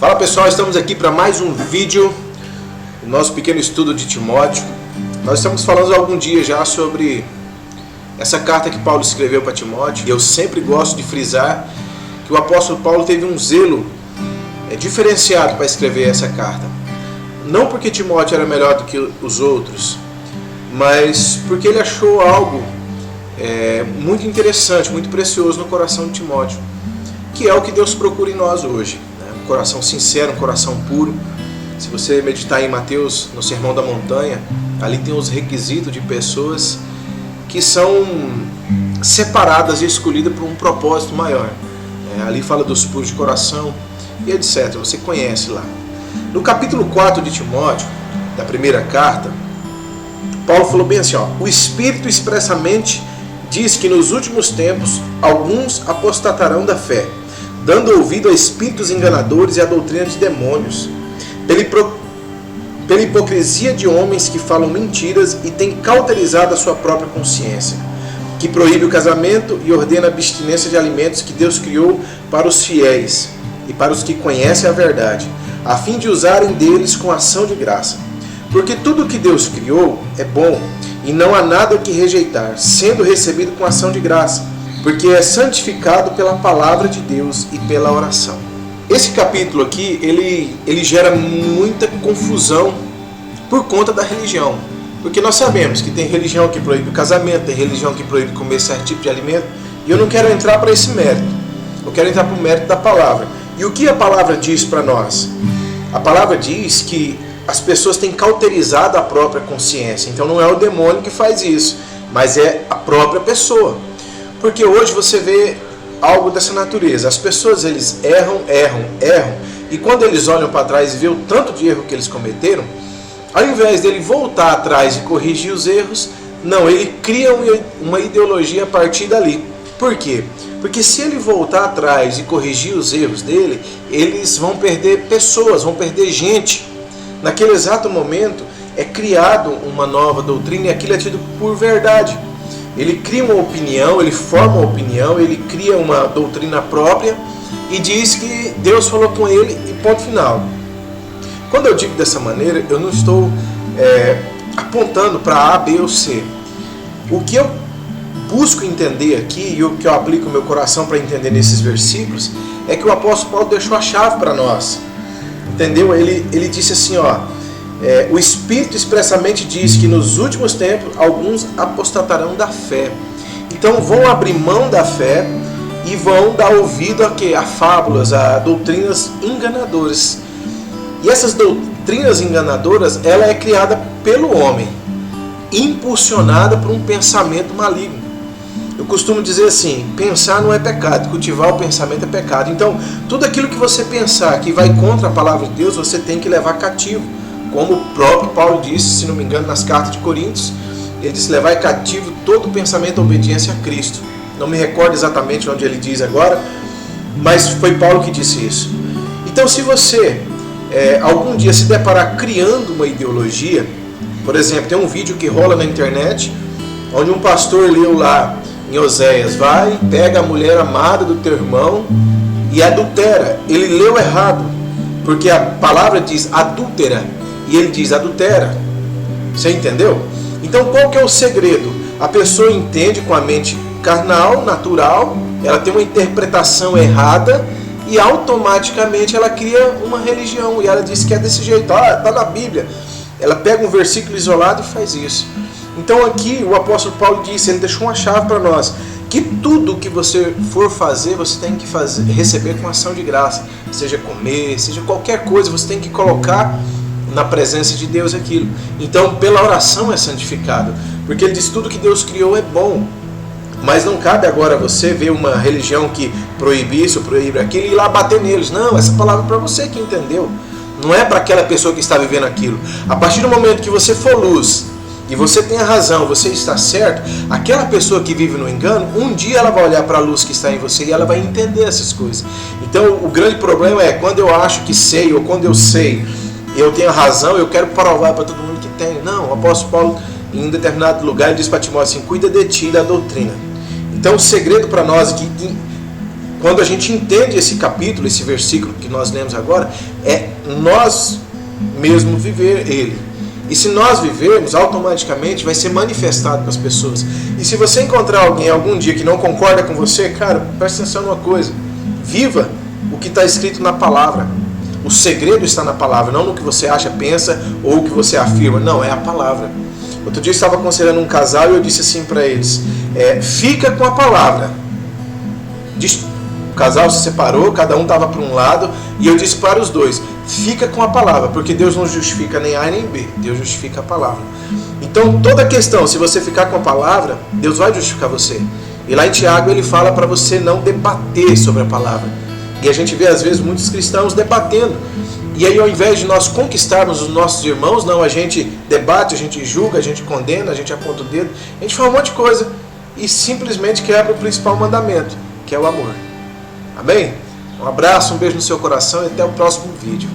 Fala pessoal, estamos aqui para mais um vídeo do nosso pequeno estudo de Timóteo. Nós estamos falando há algum dia já sobre essa carta que Paulo escreveu para Timóteo. E eu sempre gosto de frisar que o apóstolo Paulo teve um zelo diferenciado para escrever essa carta. Não porque Timóteo era melhor do que os outros, mas porque ele achou algo muito interessante, muito precioso no coração de Timóteo, que é o que Deus procura em nós hoje. Um coração sincero, um coração puro. Se você meditar em Mateus, no Sermão da Montanha, ali tem os requisitos de pessoas que são separadas e escolhidas por um propósito maior. Ali fala dos puros de coração e etc. Você conhece lá. No capítulo 4 de Timóteo, da primeira carta, Paulo falou bem assim, o Espírito expressamente diz que nos últimos tempos alguns apostatarão da fé, dando ouvido a espíritos enganadores e a doutrina de demônios, pela hipocrisia de homens que falam mentiras e têm cauterizado a sua própria consciência, que proíbe o casamento e ordena a abstinência de alimentos que Deus criou para os fiéis e para os que conhecem a verdade, a fim de usarem deles com ação de graça. Porque tudo que Deus criou é bom, e não há nada que rejeitar, sendo recebido com ação de graça, porque é santificado pela palavra de Deus e pela oração. Esse capítulo aqui, ele gera muita confusão por conta da religião. Porque nós sabemos que tem religião que proíbe o casamento, tem religião que proíbe comer certo tipo de alimento, e eu não quero entrar para esse mérito. Eu quero entrar para o mérito da palavra. E o que a palavra diz para nós? A palavra diz que as pessoas têm cauterizado a própria consciência. Então não é o demônio que faz isso, mas é a própria pessoa. Porque hoje você vê algo dessa natureza. As pessoas, eles erram, e quando eles olham para trás e vê o tanto de erro que eles cometeram, ao invés dele voltar atrás e corrigir os erros, não, ele cria uma ideologia a partir dali. Por quê? Porque se ele voltar atrás e corrigir os erros dele, eles vão perder pessoas, vão perder gente. Naquele exato momento é criado uma nova doutrina e aquilo é tido por verdade. Ele cria uma opinião, ele forma uma opinião, ele cria uma doutrina própria e diz que Deus falou com ele e ponto final. Quando eu digo dessa maneira, eu não estou apontando para A, B ou C. O que eu busco entender aqui e o que eu aplico no meu coração para entender nesses versículos é que o apóstolo Paulo deixou a chave para nós. Entendeu? Ele disse assim, o Espírito expressamente diz que nos últimos tempos alguns apostatarão da fé. Então vão abrir mão da fé e vão dar ouvido a fábulas, a doutrinas enganadoras. E essas doutrinas enganadoras, ela é criada pelo homem, impulsionada por um pensamento maligno. Eu costumo dizer assim, pensar não é pecado, cultivar o pensamento é pecado. Então, tudo aquilo que você pensar que vai contra a palavra de Deus, você tem que levar cativo. Como o próprio Paulo disse, se não me engano, nas cartas de Coríntios, ele disse, levar cativo todo o pensamento à obediência a Cristo. Não me recordo exatamente onde ele diz agora, mas foi Paulo que disse isso. Então, se você algum dia se deparar criando uma ideologia, por exemplo, tem um vídeo que rola na internet, onde um pastor leu lá em Oséias, vai, pega a mulher amada do teu irmão e adultera. Ele leu errado, porque a palavra diz adúltera, e ele diz adultera. Você entendeu? Então qual que é o segredo? A pessoa entende com a mente carnal, natural, ela tem uma interpretação errada e automaticamente ela cria uma religião e ela diz que é desse jeito, está na Bíblia. Ela pega um versículo isolado e faz isso. Então aqui o apóstolo Paulo disse, ele deixou uma chave para nós, que tudo que você for fazer, você tem que receber com ação de graça, seja comer, seja qualquer coisa, você tem que colocar na presença de Deus aquilo. Então pela oração é santificado, porque ele diz, tudo que Deus criou é bom, mas não cabe agora você ver uma religião que proíbe isso, proíbe aquilo e ir lá bater neles. Não, essa palavra é para você que entendeu, não é para aquela pessoa que está vivendo aquilo. A partir do momento que você for luz, e você tem a razão, você está certo, aquela pessoa que vive no engano, um dia ela vai olhar para a luz que está em você e ela vai entender essas coisas. Então o grande problema é quando eu acho que sei, ou quando eu sei, eu tenho a razão, eu quero provar para todo mundo que tem. Não, o apóstolo Paulo, em um determinado lugar, ele diz para Timóteo assim, cuida de ti e da doutrina. Então o segredo para nós é que quando a gente entende esse capítulo, esse versículo que nós lemos agora, é nós mesmo viver ele. E se nós vivermos, automaticamente vai ser manifestado para as pessoas. E se você encontrar alguém algum dia que não concorda com você, cara, presta atenção numa coisa. Viva o que está escrito na palavra. O segredo está na palavra, não no que você acha, pensa ou o que você afirma. Não, é a palavra. Outro dia eu estava aconselhando um casal e eu disse assim para eles, fica com a palavra. O casal se separou, cada um estava para um lado, e eu disse para os dois, fica com a palavra, porque Deus não justifica nem A nem B, Deus justifica a palavra. Então toda questão, se você ficar com a palavra, Deus vai justificar você. E lá em Tiago ele fala para você não debater sobre a palavra. E a gente vê às vezes muitos cristãos debatendo. E aí ao invés de nós conquistarmos os nossos irmãos, não, a gente debate, a gente julga, a gente condena, a gente aponta o dedo, a gente fala um monte de coisa e simplesmente quebra o principal mandamento, que é o amor. Amém? Um abraço, um beijo no seu coração e até o próximo vídeo.